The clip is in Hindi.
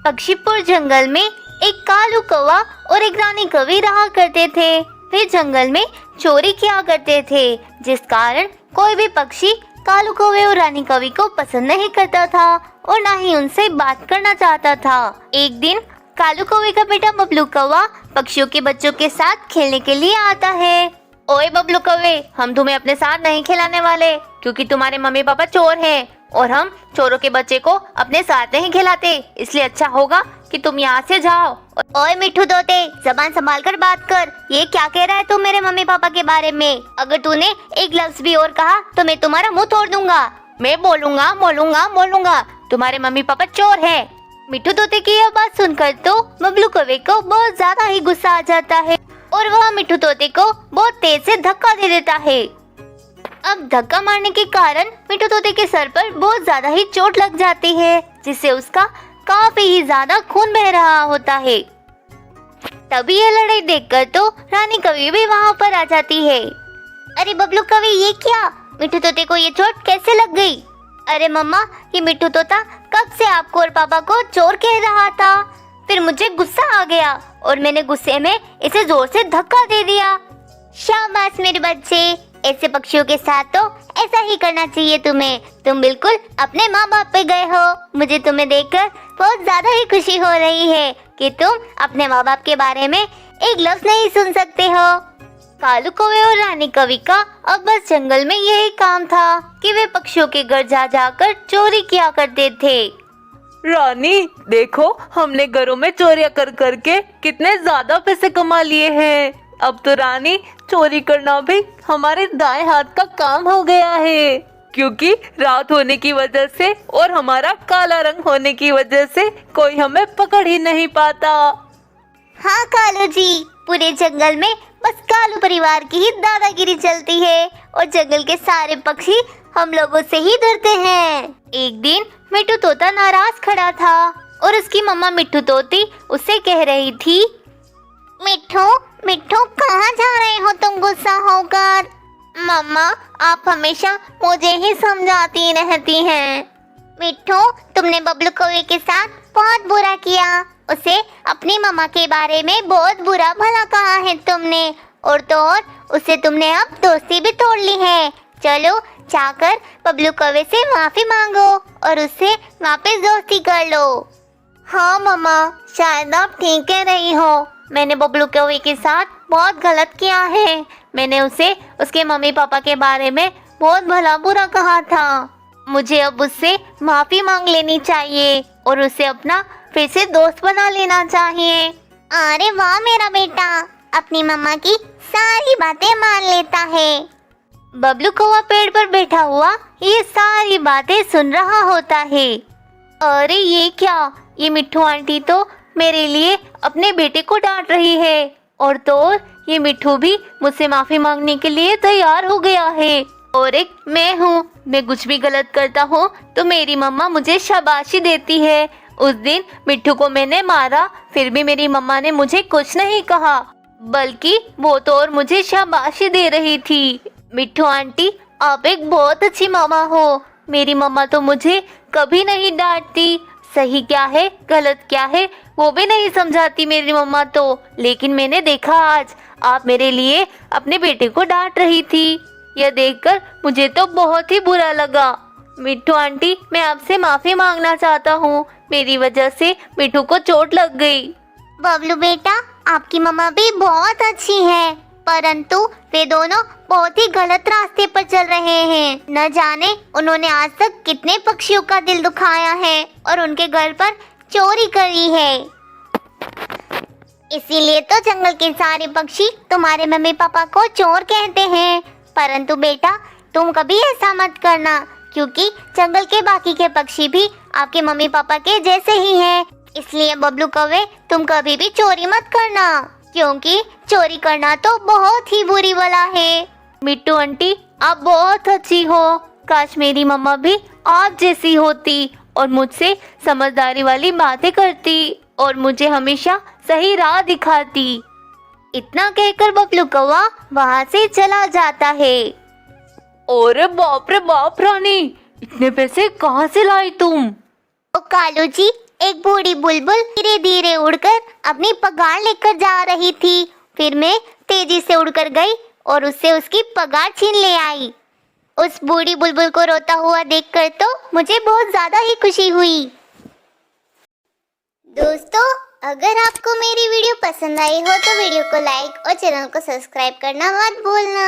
पक्षीपुर जंगल में एक कालू कौवा और एक रानी कौवी रहा करते थे। वे जंगल में चोरी किया करते थे, जिस कारण कोई भी पक्षी कालू कौवे और रानी कौवी को पसंद नहीं करता था और ना ही उनसे बात करना चाहता था। एक दिन कालू कौवे का बेटा बबलू कौवा पक्षियों के बच्चों के साथ खेलने के लिए आता है। ओए बबलू कौवे, हम तुम्हें अपने साथ नहीं खिलाने वाले, क्योंकि तुम्हारे मम्मी पापा चोर हैं और हम चोरों के बच्चे को अपने साथ नहीं खिलाते, इसलिए अच्छा होगा कि तुम यहाँ से जाओ। ओए मिट्ठू तोते, जबान संभाल कर बात कर। ये क्या कह रहा है तू मेरे मम्मी पापा के बारे में? अगर तूने एक लफ्ज भी और कहा तो मैं तुम्हारा मुंह तोड़ दूंगा। मैं बोलूंगा, तुम्हारे मम्मी पापा चोर है। मिट्ठू तोते की यह बात सुनकर तो बबलू कौवे को बहुत ज्यादा ही गुस्सा आ जाता है और वह मिट्ठू तोते को बहुत तेज से धक्का दे देता है। अब धक्का मारने के कारण मिट्ठू तोते के सर पर बहुत ज्यादा ही चोट लग जाती है, जिससे उसका काफी ही ज्यादा खून बह रहा होता है। तभी यह लड़ाई देखकर तो रानी कौवी भी वहाँ पर आ जाती है। अरे बबलू कौवे, ये क्या? मिट्ठू तोते को ये चोट कैसे लग गई? अरे मम्मा, ये मिट्ठू तोता कब से आपको और पापा को चोर कह रहा था, फिर मुझे गुस्सा आ गया और मैंने गुस्से में इसे जोर से धक्का दे दिया। शाबाश मेरे बच्चे, ऐसे पक्षियों के साथ तो ऐसा ही करना चाहिए तुम्हें। तुम बिल्कुल अपने माँ बाप पे गए हो। मुझे तुम्हें देखकर बहुत ज्यादा ही खुशी हो रही है कि तुम अपने माँ बाप के बारे में एक लफ्ज नहीं सुन सकते हो। कालू कौवे और रानी कौवी का अब बस जंगल में यही काम था कि वे पक्षियों के घर जा जाकर चोरी किया करते थे। रानी देखो, हमने घरों में चोरियां कर करके कितने ज्यादा पैसे कमा लिए हैं। अब तो रानी, चोरी करना भी हमारे दाएं हाथ का काम हो गया है, क्योंकि रात होने की वजह से और हमारा काला रंग होने की वजह से कोई हमें पकड़ ही नहीं पाता। हाँ कालू जी, पूरे जंगल में बस कालू परिवार की ही दादागिरी चलती है और जंगल के सारे पक्षी हम लोगों से ही डरते हैं। एक दिन मिट्ठू तोता नाराज खड़ा था और उसकी मम्मा मिट्ठू तोती उससे कह रही थी, मिट्ठू कहाँ जा रहे हो तुम गुस्सा होकर? मम्मा, आप हमेशा मुझे ही समझाती रहती हैं। मिट्ठू, तुमने बबलू कौवे के साथ बहुत बुरा किया। उसे अपनी मम्मा के बारे में बहुत बुरा भला कहा है तुमने, और तो और उससे तुमने अब दोस्ती भी तोड़ ली है। चलो जाकर बबलू कौवे से माफी मांगो और उससे वापस दोस्ती कर लो। हाँ मम्मा, शायद आप ठीक कह रही हो। मैंने बबलू कौवे के साथ बहुत गलत किया है। मैंने उसे उसके मम्मी पापा के बारे में बहुत भला बुरा कहा था। मुझे अब उससे माफी मांग लेनी चाहिए और उसे अपना फिर से दोस्त बना लेना चाहिए। अरे वाह मेरा बेटा, अपनी मम्मा की सारी बातें मान लेता है। बबलू कौवा पेड़ पर बैठा हुआ ये सारी बातें सुन रहा होता है। अरे ये क्या, ये मिट्ठू आंटी तो मेरे लिए अपने बेटे को डांट रही है, और तो और ये मिट्ठू भी मुझसे माफी मांगने के लिए तैयार हो गया है। और एक मैं कुछ भी गलत करता हूँ तो मेरी मम्मा मुझे शाबाशी देती है। उस दिन मिट्ठू को मैंने मारा, फिर भी मेरी मम्मा ने मुझे कुछ नहीं कहा, बल्कि वो तो और मुझे शाबाशी दे रही थी। मिट्ठू आंटी, आप एक बहुत अच्छी मामा हो। मेरी मम्मा तो मुझे कभी नहीं डांटती, सही क्या है गलत क्या है वो भी नहीं समझाती मेरी मम्मा तो। लेकिन मैंने देखा आज आप मेरे लिए अपने बेटे को डांट रही थी। यह देखकर मुझे तो बहुत ही बुरा लगा। मिट्ठू आंटी, मैं आपसे माफी मांगना चाहता हूँ। मेरी वजह से मिट्ठू को चोट लग गई। बबलू बेटा, आपकी मम्मा भी बहुत अच्छी है, परंतु वे दोनों बहुत ही गलत रास्ते पर चल रहे हैं। न जाने उन्होंने आज तक कितने पक्षियों का दिल दुखाया है और उनके घर पर चोरी करी है। इसीलिए तो जंगल के सारे पक्षी तुम्हारे मम्मी पापा को चोर कहते हैं। परंतु बेटा, तुम कभी ऐसा मत करना, क्योंकि जंगल के बाकी के पक्षी भी आपके मम्मी पापा के जैसे ही हैं। इसलिए बबलू कौवे, तुम कभी भी चोरी मत करना, क्योंकि चोरी करना तो बहुत ही बुरी बला है। मिट्टू आंटी, आप बहुत अच्छी हो। काश मेरी मम्मा भी आप जैसी होती और मुझसे समझदारी वाली बातें करती और मुझे हमेशा सही राह दिखाती। इतना कहकर बबलू कौवा वहाँ से चला जाता है। अरे बाप रे बाप रानी, इतने पैसे कहाँ से लाई तुम? ओ कालू जी, एक बूढ़ी बुलबुल धीरे धीरे उड़कर अपनी पगार लेकर जा रही थी। फिर मैं तेजी से उड़कर गई और उससे उसकी पगार छीन ले आई। उस बूढ़ी बुलबुल को रोता हुआ देखकर तो मुझे बहुत ज्यादा ही खुशी हुई। दोस्तों, अगर आपको मेरी वीडियो पसंद आई हो तो वीडियो को लाइक और चैनल को सब्सक्राइब करना मत भूलना।